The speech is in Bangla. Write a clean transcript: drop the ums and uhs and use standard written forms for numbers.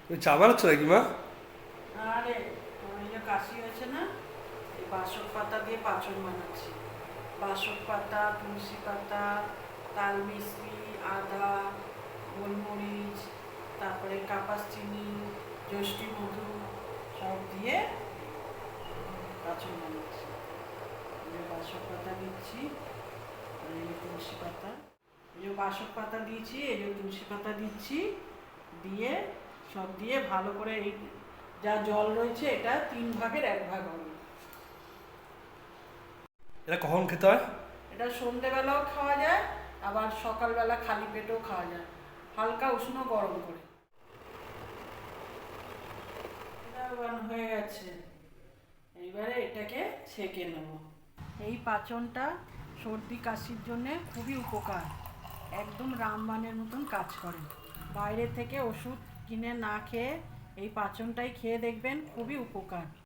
তুমি চা বানাচ্ছ নাকি মা? আরে আমার এই যে কাশি হয়েছে না, এই বাসক পাতা দিয়ে পাঁচন বানাচ্ছি। বাসক পাতা, তুলসী পাতা, তাল মিছরি, আদা, গোলমরিচ, তারপরে কাপাস চিনি, যষ্টি মধু সব দিয়ে পাঁচন বানাচ্ছি। এই যে বাসক পাতা দিচ্ছি, আর এই যে তুলসী পাতা, এই যে বাসক পাতা দিয়েছি, এই যে তুলসী পাতা দিচ্ছি, দিয়ে সব দিয়ে ভালো করে এই যা জল রয়েছে এটা 3 ভাগের 1 ভাগ হবে। এটা কখন খেতে হয়? এটা সন্ধেবেলাও খাওয়া যায়, আবার সকালবেলা খালি পেটেও খাওয়া যায়, হালকা উষ্ণ গরম করে। এটা হয়ে গেছে, এইবারে এটাকে ছেঁকে নেব। এই পাচনটা সর্দি কাশির জন্যে খুবই উপকার, একদম রামবাণের মতন কাজ করে। বাইরে থেকে ওষুধ কিনে না খেয়ে এই পাচনটাই খেয়ে দেখবেন, খুবই উপকার।